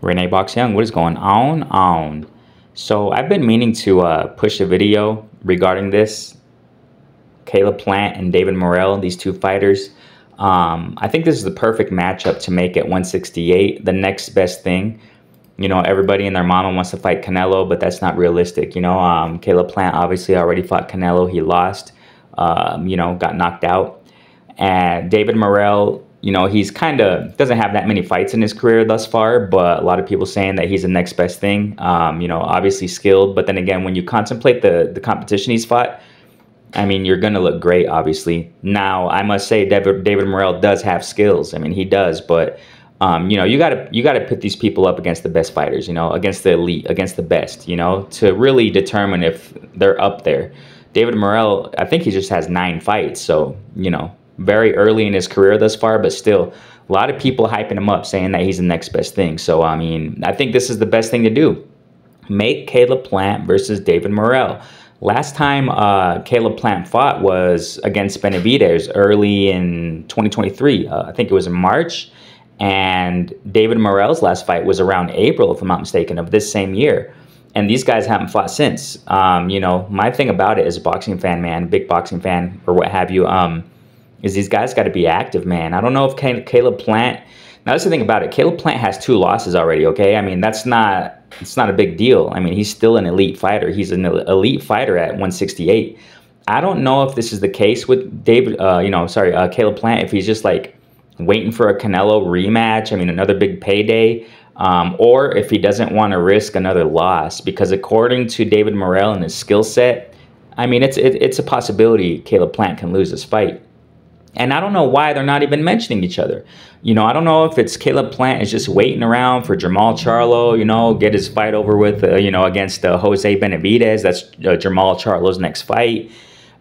RENEBOXYOUNG, what is going on? So I've been meaning to push a video regarding this. Caleb Plant and David Morrell, these two fighters. I think this is the perfect matchup to make at 168 the next best thing. You know, everybody and their mama wants to fight Canelo, but that's not realistic. You know, Caleb Plant obviously already fought Canelo. He lost, you know, got knocked out. And David Morrell, you know, he's kind of doesn't have that many fights in his career thus far, but a lot of people saying that he's the next best thing. You know, obviously skilled, but then again, when you contemplate the competition he's fought, I mean, you're going to look great, obviously. Now, I must say David Morrell does have skills. I mean, he does, but you know, you gotta put these people up against the best fighters, you know, against the elite, against the best, you know, to really determine if they're up there. David Morrell, I think he just has 9 fights, so, you know, very early in his career thus far, but still a lot of people hyping him up, saying that he's the next best thing. So, I mean, I think this is the best thing to do. Make Caleb Plant versus David Morrell. Last time Caleb Plant fought was against Benavidez early in 2023. I think it was in March. And David Morrell's last fight was around April, if I'm not mistaken, of this same year. And these guys haven't fought since. You know, my thing about it as a boxing fan, man, big boxing fan or what have you, is these guys got to be active, man. I don't know if Caleb Plant... Now, that's the thing about it. Caleb Plant has 2 losses already, okay? I mean, it's not a big deal. I mean, he's still an elite fighter. He's an elite fighter at 168. I don't know if this is the case with Caleb Plant, if he's just, like, waiting for a Canelo rematch, I mean, another big payday, or if he doesn't want to risk another loss. Because according to David Morrell and his skill set, I mean, it's a possibility Caleb Plant can lose this fight. And I don't know why they're not even mentioning each other. You know, I don't know if it's Caleb Plant is just waiting around for Jermall Charlo, you know, get his fight over with, you know, against Jose Benavidez. That's Jermall Charlo's next fight.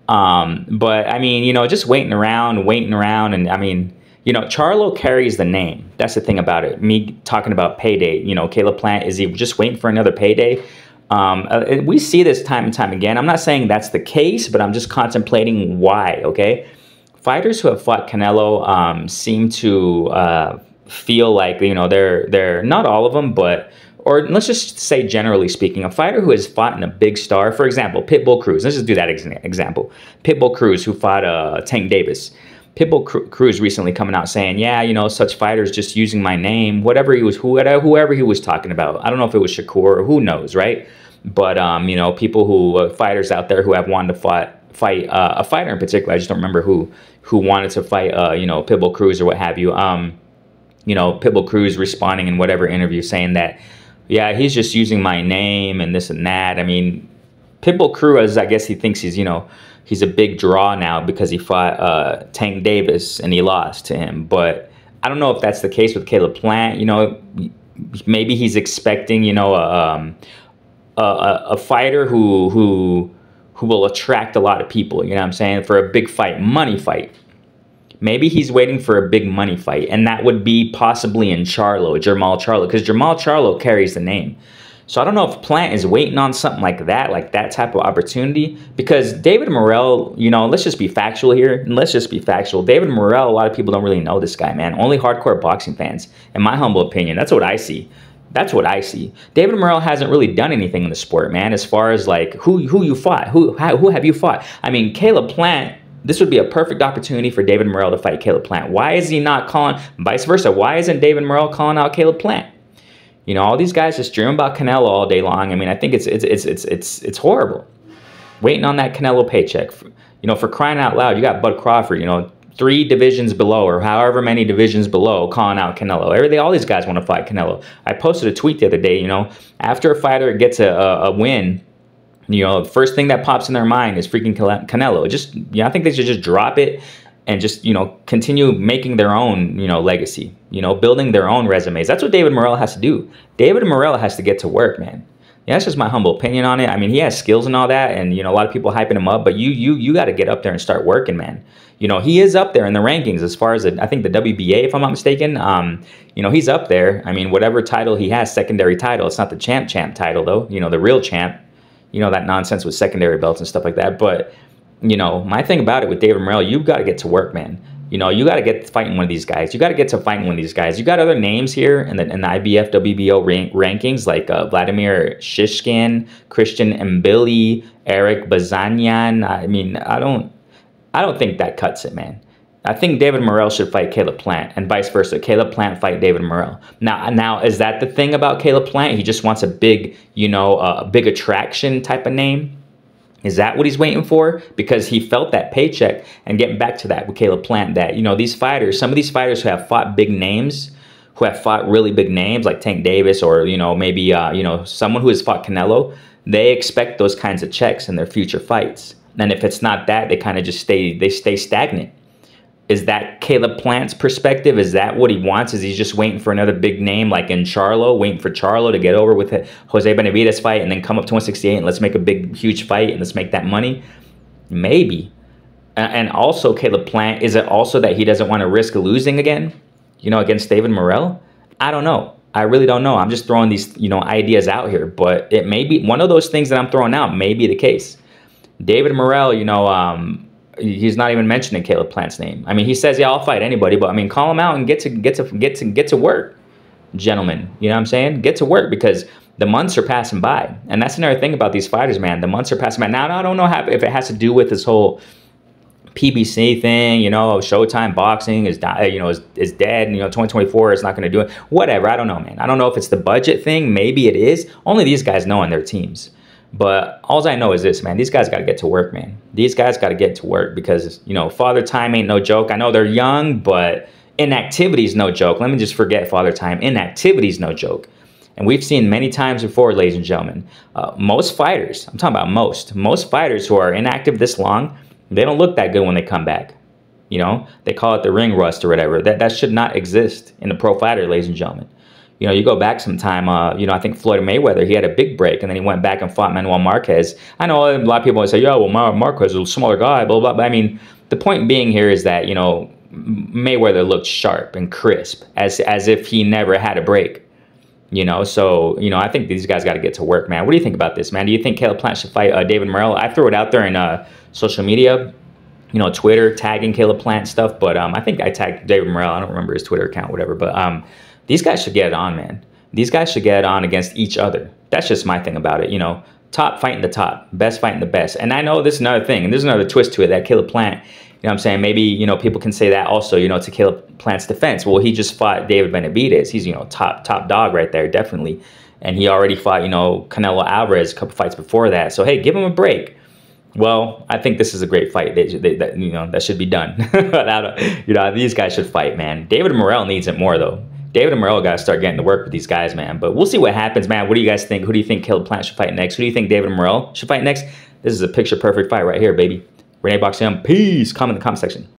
But, I mean, you know, just waiting around. And, I mean, you know, Charlo carries the name. That's the thing about it. Me talking about payday, you know, Caleb Plant, is he just waiting for another payday? We see this time and time again. I'm not saying that's the case, but I'm just contemplating why, okay? Fighters who have fought Canelo seem to feel like, you know, they're not all of them, but, or let's just say generally speaking, a fighter who has fought in a big star, for example, Pitbull Cruz. Let's just do that example. Pitbull Cruz, who fought Tank Davis. Pitbull Cruz recently coming out saying, yeah, you know, such fighters just using my name, whoever he was talking about. I don't know if it was Shakur or who knows, right? But, you know, people fighters out there who have wanted to fight a fighter in particular, I just don't remember who wanted to fight, you know, Pitbull Cruz or what have you. You know, Pitbull Cruz responding in whatever interview saying that, yeah, he's just using my name and this and that. I mean, Pitbull Cruz, I guess he thinks he's, you know, he's a big draw now because he fought Tank Davis and he lost to him. But I don't know if that's the case with Caleb Plant. You know, maybe he's expecting, you know, a fighter who will attract a lot of people, you know what I'm saying, for a big fight, money fight. Maybe he's waiting for a big money fight, and that would be possibly in Jermall Charlo, because Jermall Charlo carries the name. So I don't know if Plant is waiting on something like that type of opportunity, because David Morrell, you know, let's just be factual here, and let's just be factual. David Morrell, a lot of people don't really know this guy, man. Only hardcore boxing fans, in my humble opinion. That's what I see. That's what I see. David Morrell hasn't really done anything in the sport, man, as far as, like, who you fought. Who have you fought? I mean, Caleb Plant, this would be a perfect opportunity for David Morrell to fight Caleb Plant. Why is he not calling, vice versa, why isn't David Morrell calling out Caleb Plant? You know, all these guys just dream about Canelo all day long. I mean, I think it's horrible. Waiting on that Canelo paycheck. You know, for crying out loud, you got Bud Crawford, you know, 3 divisions below, or however many divisions below, calling out Canelo. All these guys want to fight Canelo. I posted a tweet the other day, you know, after a fighter gets a win, you know, the first thing that pops in their mind is freaking Canelo. Just, you know, I think they should just drop it and just, you know, continue making their own, you know, legacy, you know, building their own resumes. That's what David Morrell has to do. David Morrell has to get to work, man. Yeah, that's just my humble opinion on it. I mean, he has skills and all that, and, you know, a lot of people hyping him up, but you got to get up there and start working, man. You know, he is up there in the rankings as far as, I think, the WBA, if I'm not mistaken. You know, he's up there. I mean, whatever title he has, secondary title. It's not the champ title, though. You know, the real champ. You know, that nonsense with secondary belts and stuff like that. But, you know, my thing about it with David Morrell, you've got to get to work, man. You know, you got to get fighting one of these guys. You got to get to fighting one of these guys. You got other names here in the IBF WBO rankings like Vladimir Shishkin, Christian Mbili, Eric Bazanyan. I mean, I don't think that cuts it, man. I think David Morrell should fight Caleb Plant and vice versa. Caleb Plant fight David Morrell. Now, is that the thing about Caleb Plant? He just wants a big, you know, a big attraction type of name. Is that what he's waiting for? Because he felt that paycheck. And getting back to that with Caleb Plant, that, you know, these fighters, some of these fighters who have fought big names, who have fought really big names like Tank Davis or, you know, maybe, you know, someone who has fought Canelo, they expect those kinds of checks in their future fights. And if it's not that, they kind of just stay stagnant. Is that Caleb Plant's perspective? Is that what he wants? Is he just waiting for another big name like in Charlo, waiting for Charlo to get over with it, Jose Benavidez fight and then come up to 168 and let's make a big, huge fight and let's make that money? Maybe. And also Caleb Plant, is it also that he doesn't want to risk losing again, you know, against David Morrell? I don't know. I really don't know. I'm just throwing these, you know, ideas out here, but it may be one of those things that I'm throwing out may be the case. David Morrell, you know, he's not even mentioning Caleb Plant's name. I mean, he says, yeah, I'll fight anybody, but I mean, call him out and get to work, gentlemen. You know what I'm saying? Get to work, because the months are passing by. And that's another thing about these fighters, man. The months are passing by. Now, I don't know if it has to do with this whole PBC thing, you know, Showtime boxing is, you know, is dead, and, you know, 2024 is not going to do it. Whatever. I don't know, man. I don't know if it's the budget thing. Maybe it is. Only these guys know on their teams. But all I know is this, man. These guys got to get to work, man. These guys got to get to work because, you know, father time ain't no joke. I know they're young, but inactivity is no joke. Let me just forget father time. Inactivity is no joke. And we've seen many times before, ladies and gentlemen, most fighters, I'm talking about most fighters who are inactive this long, they don't look that good when they come back. You know, they call it the ring rust or whatever. That should not exist in a pro fighter, ladies and gentlemen. You know, you go back some time, you know, I think Floyd Mayweather, he had a big break, and then he went back and fought Manuel Marquez. I know a lot of people would say, yeah, well, Marquez is a smaller guy, blah, blah, blah. But I mean, the point being here is that, you know, Mayweather looked sharp and crisp, as if he never had a break. You know, so, you know, I think these guys got to get to work, man. What do you think about this, man? Do you think Caleb Plant should fight David Morrell? I threw it out there in social media, you know, Twitter, tagging Caleb Plant stuff. But I think I tagged David Morrell. I don't remember his Twitter account, whatever. But these guys should get it on, man. These guys should get it on against each other. That's just my thing about it. You know, top fighting the top, best fighting the best. And I know this is another thing, and there's another twist to it, that Caleb Plant, you know what I'm saying? Maybe, you know, people can say that also, you know, to Caleb Plant's defense. Well, he just fought David Benavidez. He's, you know, top dog right there, definitely. And he already fought, you know, Canelo Alvarez a couple fights before that. So, hey, give him a break. Well, I think this is a great fight. That, you know, that should be done. You know, these guys should fight, man. David Morrell needs it more, though. David Morrell got to start getting to work with these guys, man. But we'll see what happens, man. What do you guys think? Who do you think Caleb Plant should fight next? Who do you think David Morrell should fight next? This is a picture-perfect fight right here, baby. RENEBOXYOUNG, peace. Comment in the comment section.